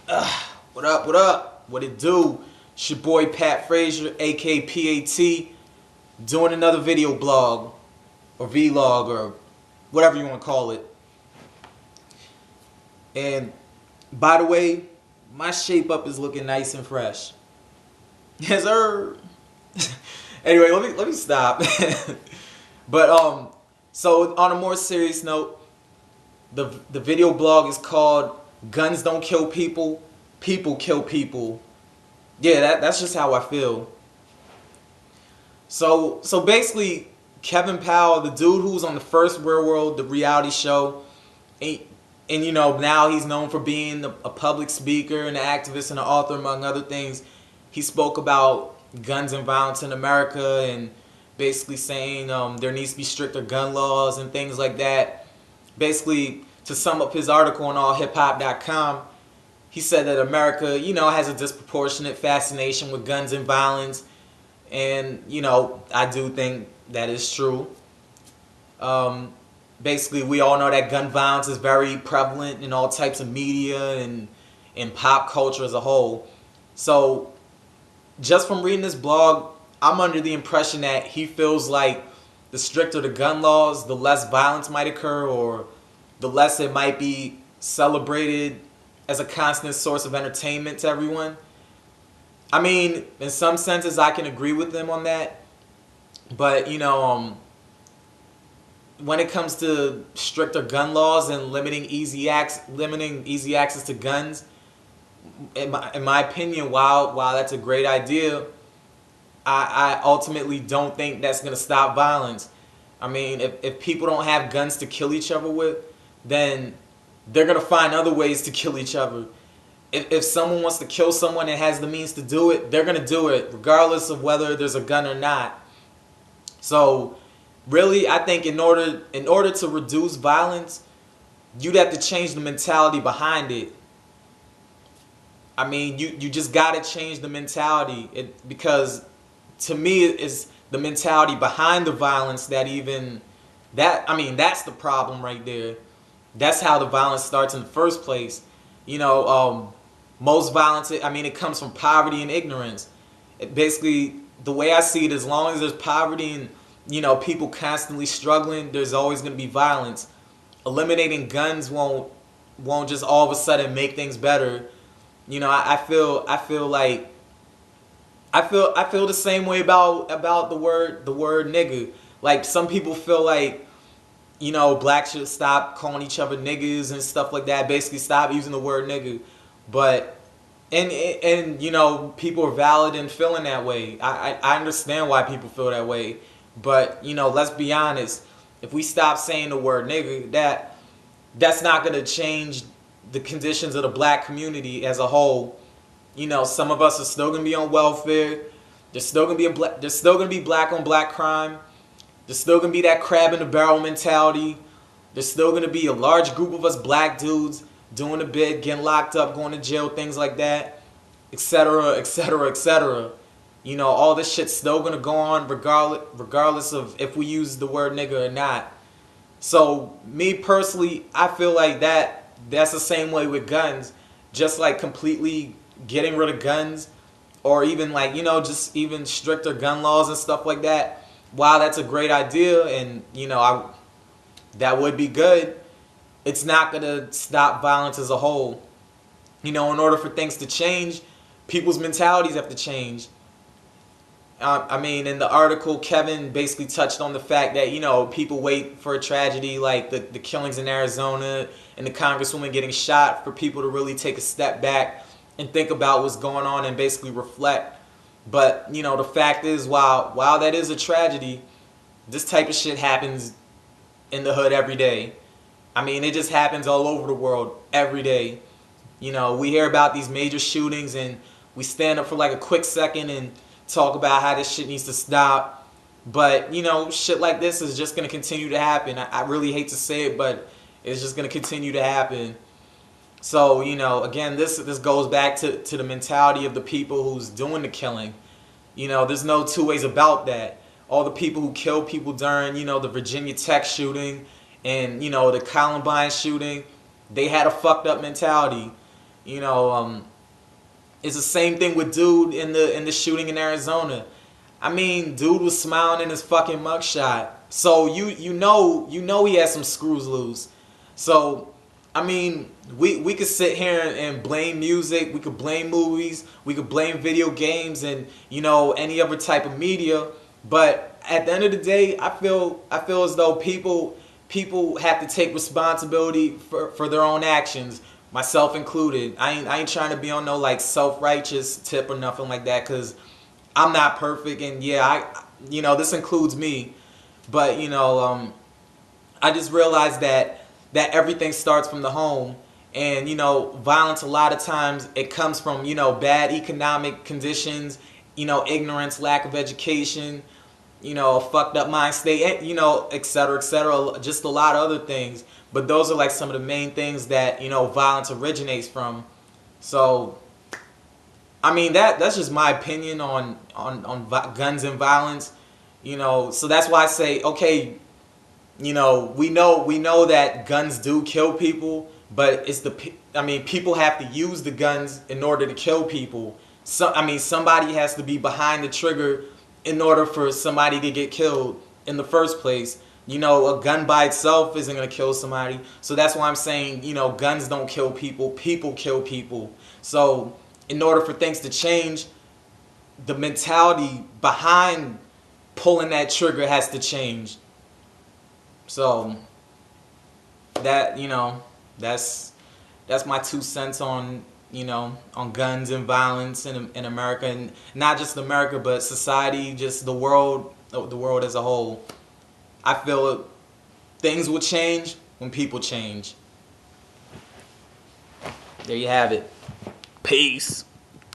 What up, what up? What it do? It's your boy Pat Frazier, aka P.A.T, doing another video blog, or vlog, or whatever you want to call it. And by the way, my shape up is looking nice and fresh. Yes, sir. Anyway, let me stop. But so on a more serious note, the video blog is called "Guns Don't Kill People, People Kill People." Yeah, that's just how I feel. So basically, Kevin Powell, the dude who was on the first Real World, the reality show, and you know, now he's known for being a public speaker and an activist and an author, among other things. He spoke about guns and violence in America and basically saying there needs to be stricter gun laws and things like that. Basically, to sum up his article on allhiphop.com, he said that America, you know, has a disproportionate fascination with guns and violence. And, you know, I do think that is true. Basically, we all know that gun violence is very prevalent in all types of media and in pop culture as a whole. So, just from reading this blog, I'm under the impression that he feels like the stricter the gun laws, the less violence might occur, or the less it might be celebrated as a constant source of entertainment to everyone. I mean, in some senses, I can agree with them on that. But, you know, when it comes to stricter gun laws and limiting easy access to guns, in my opinion, while that's a great idea, I ultimately don't think that's going to stop violence. I mean, if people don't have guns to kill each other with, then they're going to find other ways to kill each other. If someone wants to kill someone and has the means to do it, they're going to do it, regardless of whether there's a gun or not. So, really, I think in order to reduce violence, you'd have to change the mentality behind it. I mean, you just got to change the mentality. Because to me, it's the mentality behind the violence that's the problem right there. That's how the violence starts in the first place. You know, most violence, it comes from poverty and ignorance. Basically, the way I see it, as long as there's poverty and, you know, people constantly struggling, there's always going to be violence. Eliminating guns won't just all of a sudden make things better. You know, I feel the same way about the word nigga. Like, some people feel like, you know, blacks should stop calling each other niggas and stuff like that. Basically, stop using the word nigga. But and you know, people are valid in feeling that way. I understand why people feel that way. But, you know, let's be honest. If we stop saying the word nigga, that's not gonna change the conditions of the black community as a whole. You know, some of us are still gonna be on welfare. There's still gonna be black on black crime. There's still gonna be that crab in the barrel mentality. There's still gonna be a large group of us black dudes doing a bid, getting locked up, going to jail, things like that, etc., etc., etc. You know, all this shit's still gonna go on regardless of if we use the word nigga or not. So, me personally, I feel like that's the same way with guns. Just like completely getting rid of guns, or even, like, you know, just even stricter gun laws and stuff like that. Wow, that's a great idea, and, you know, that would be good. It's not going to stop violence as a whole. You know, in order for things to change, people's mentalities have to change. I mean, in the article, Kevin basically touched on the fact that, you know, people wait for a tragedy like the killings in Arizona and the congresswoman getting shot for people to really take a step back and think about what's going on and basically reflect. But, you know, the fact is, while that is a tragedy, this type of shit happens in the hood every day. I mean, it just happens all over the world every day. You know, we hear about these major shootings and we stand up for like a quick second and talk about how this shit needs to stop. But, you know, shit like this is just going to continue to happen. I really hate to say it, but it's just going to continue to happen. So, you know, again, this goes back to the mentality of the people who's doing the killing. You know, there's no two ways about that. All the people who killed people during, you know, the Virginia Tech shooting and, you know, the Columbine shooting, they had a fucked up mentality. You know, it's the same thing with dude in the shooting in Arizona. I mean, dude was smiling in his fucking mugshot. So you know he has some screws loose. So I mean, we could sit here and blame music, we could blame movies, we could blame video games and any other type of media, but at the end of the day, I feel as though people have to take responsibility for their own actions, myself included. I ain't trying to be on no like self-righteous tip or nothing like that, cuz I'm not perfect, and yeah, this includes me, but I just realized that everything starts from the home, and violence a lot of times it comes from bad economic conditions, ignorance, lack of education, a fucked up mind state, and et cetera, et cetera, just a lot of other things. But those are like some of the main things that violence originates from. So I mean that's just my opinion on guns and violence. So that's why I say, okay, we know that guns do kill people, but people have to use the guns in order to kill people. So somebody has to be behind the trigger in order for somebody to get killed in the first place. A gun by itself isn't gonna kill somebody. So that's why I'm saying, guns don't kill people, people kill people. So in order for things to change, the mentality behind pulling that trigger has to change. So that that's my 2 cents on guns and violence in America, and not just America but society, just the world as a whole. I feel things will change when people change. There you have it. Peace.